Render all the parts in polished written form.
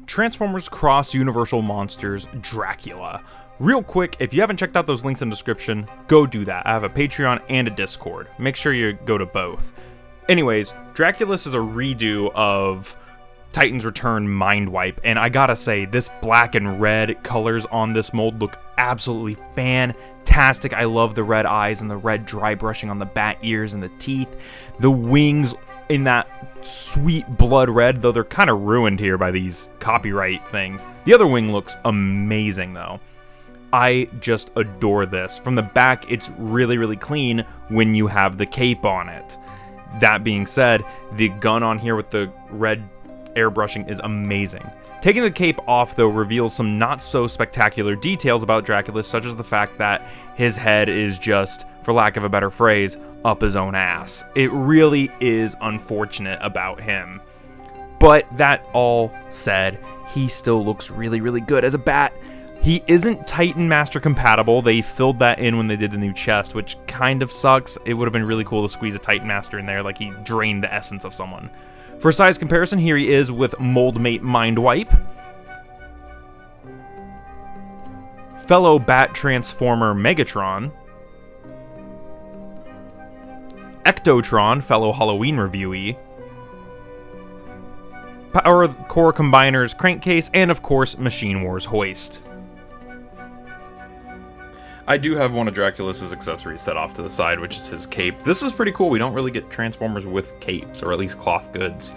Transformers Cross Universal Monsters Dracula. Real quick, if you haven't checked out those links in the description, go do that. I have a Patreon and a Discord. Make sure you go to both. Anyways, Draculus is a redo of Titan's Return Mind Wipe, and I gotta say, this black and red colors on this mold look absolutely fantastic. I love the red eyes and the red dry brushing on the bat ears and the teeth. The wings in that sweet blood red, though they're kind of ruined here by these copyright things. The other wing looks amazing, though. I just adore this. From the back, it's really, really clean when you have the cape on it. That being said, the gun on here with the red airbrushing is amazing. Taking the cape off, though, reveals some not so spectacular details about Draculus, such as the fact that his head is just, for lack of a better phrase, up his own ass. It really is unfortunate about him. But that all said, he still looks really, really good as a bat. He isn't Titan Master compatible. They filled that in when they did the new chest, which kind of sucks. It would have been really cool to squeeze a Titan Master in there, like he drained the essence of someone. For size comparison, here he is with Moldmate Mind Wipe, fellow Bat Transformer Megatron, Ectotron, fellow Halloween reviewee, Power Core Combiners Crankcase, and of course, Machine Wars Hoist. I do have one of Draculus's accessories set off to the side, which is his cape. This is pretty cool. We don't really get Transformers with capes, or at least cloth goods.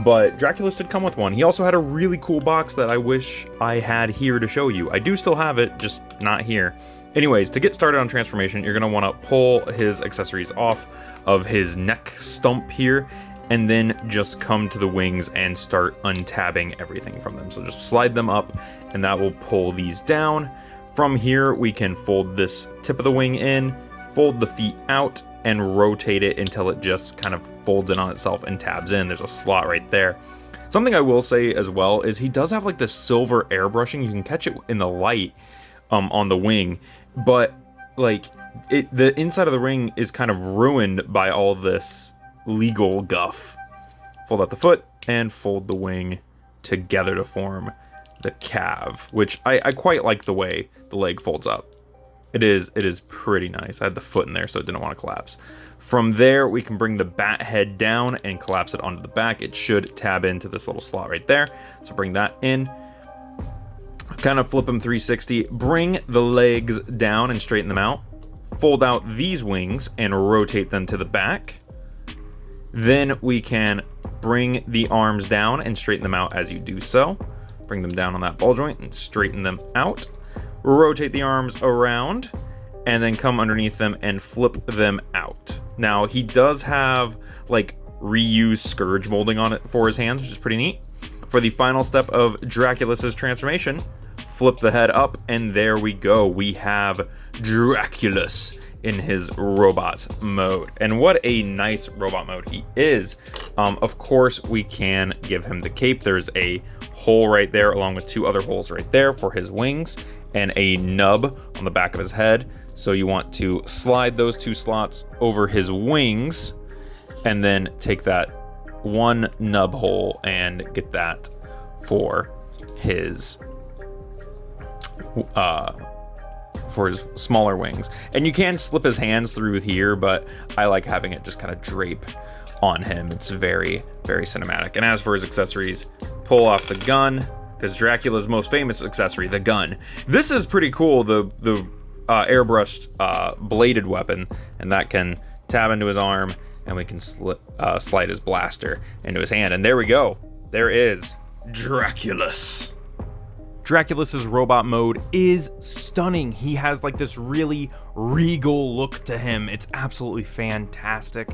But Draculus did come with one. He also had a really cool box that I wish I had here to show you. I do still have it, just not here. Anyways, to get started on transformation, you're going to want to pull his accessories off of his neck stump here, and then just come to the wings and start untabbing everything from them. So just slide them up, and that will pull these down. From here, we can fold this tip of the wing in, fold the feet out, and rotate it until it just kind of folds in on itself and tabs in. There's a slot right there. Something I will say as well is he does have like this silver airbrushing. You can catch it in the light on the wing, but like the inside of the ring is kind of ruined by all this legal guff. Fold out the foot and fold the wing together to form the calf, which I quite like the way the leg folds up. It is pretty nice. I had the foot in there so it didn't want to collapse. From there, we can bring the bat head down and collapse it onto the back. It should tab into this little slot right there. So bring that in. Kind of flip them 360. Bring the legs down and straighten them out. Fold out these wings and rotate them to the back. Then we can bring the arms down and straighten them out as you do so. Bring them down on that ball joint and straighten them out. Rotate the arms around and then come underneath them and flip them out. Now he does have like reused scourge molding on it for his hands, which is pretty neat. For the final step of Draculus's transformation, flip the head up and there we go. We have Draculus in his robot mode, and what a nice robot mode he is. Of course, we can give him the cape. There's a hole right there along with two other holes right there for his wings and a nub on the back of his head. So you want to slide those two slots over his wings and then take that one nub hole and get that for his smaller wings. And you can slip his hands through here, but I like having it just kind of drape on him. It's very, very cinematic. And as for his accessories, pull off the gun, because Dracula's most famous accessory, the gun. This is pretty cool, the airbrushed bladed weapon, and that can tab into his arm, and we can slide his blaster into his hand. And there we go. There is Draculus. Draculus's robot mode is stunning. He has like this really regal look to him. It's absolutely fantastic.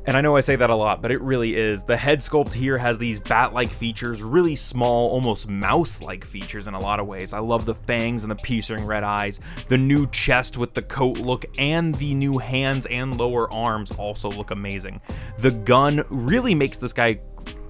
And I know I say that a lot, but it really is. The head sculpt here has these bat-like features, really small, almost mouse-like features in a lot of ways. I love the fangs and the piercing red eyes. The new chest with the coat look and the new hands and lower arms also look amazing. The gun really makes this guy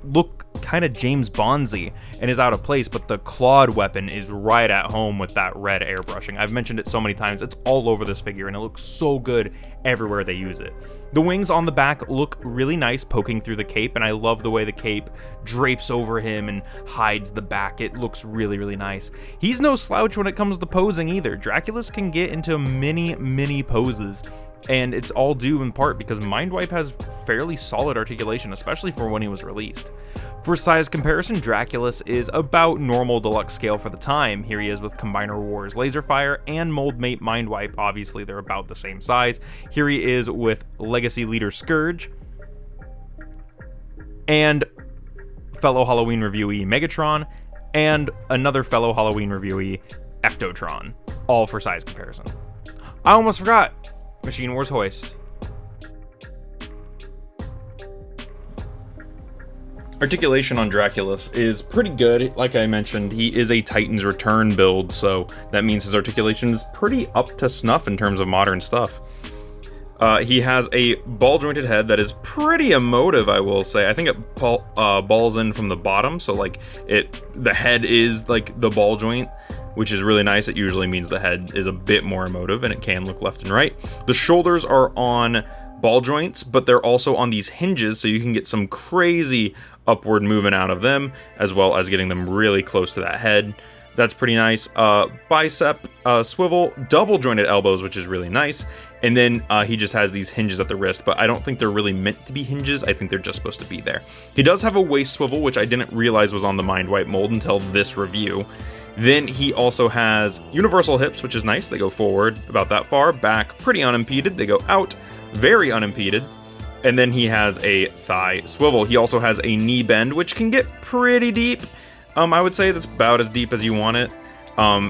look kind of James Bondsy and is out of place, but the clawed weapon is right at home with that red airbrushing. I've mentioned it so many times, it's all over this figure and it looks so good everywhere they use it. The wings on the back look really nice poking through the cape, and I love the way the cape drapes over him and hides the back. It looks really, really nice. He's no slouch when it comes to posing either. Draculus can get into many poses, and it's all due in part because Mindwipe has fairly solid articulation, especially for when he was released. For size comparison, Draculus is about normal deluxe scale for the time. Here he is with Combiner Wars Laserfire and Moldmate Mindwipe. Obviously, they're about the same size. Here he is with Legacy Leader Scourge and fellow Halloween reviewee Megatron and another fellow Halloween reviewee Ectotron, all for size comparison. I almost forgot, Machine Wars Hoist. Articulation on Draculus is pretty good. Like I mentioned, he is a Titan's Return build, so that means his articulation is pretty up to snuff in terms of modern stuff. He has a ball-jointed head that is pretty emotive, I will say. I think it balls in from the bottom, so like the head is like the ball joint, which is really nice. It usually means the head is a bit more emotive, and it can look left and right. The shoulders are on ball joints, but they're also on these hinges, so you can get some crazy upward movement out of them, as well as getting them really close to that head. That's pretty nice. Bicep swivel, double jointed elbows, which is really nice. And then he just has these hinges at the wrist, but I don't think they're really meant to be hinges. I think they're just supposed to be there. He does have a waist swivel, which I didn't realize was on the Mindwipe mold until this review. Then he also has universal hips, which is nice. They go forward about that far, back pretty unimpeded. They go out very unimpeded. And then he has a thigh swivel. He also has a knee bend, which can get pretty deep. I would say that's about as deep as you want it.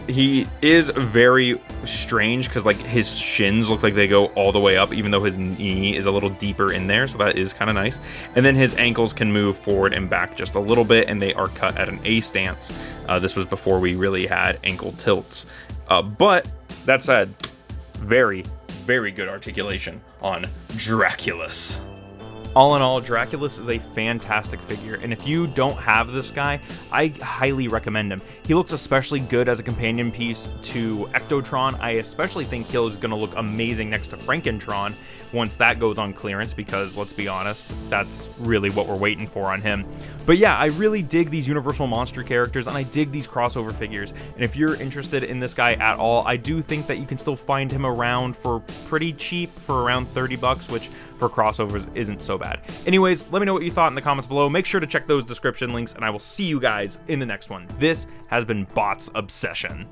He is very strange because like his shins look like they go all the way up, even though his knee is a little deeper in there, so that is kind of nice. And then his ankles can move forward and back just a little bit, and they are cut at an A stance. This was before we really had ankle tilts. But that said, very good articulation on Draculus. All in all, Draculus is a fantastic figure, and if you don't have this guy, I highly recommend him. He looks especially good as a companion piece to Ectotron. I especially think he's going to look amazing next to Frankentron once that goes on clearance, because let's be honest, that's really what we're waiting for on him. But yeah, I really dig these Universal Monster characters, and I dig these crossover figures, and if you're interested in this guy at all, I do think that you can still find him around for pretty cheap, for around 30 bucks, which for crossovers isn't so bad. Anyways, let me know what you thought in the comments below. Make sure to check those description links, and I will see you guys in the next one. This has been Bots Obsession.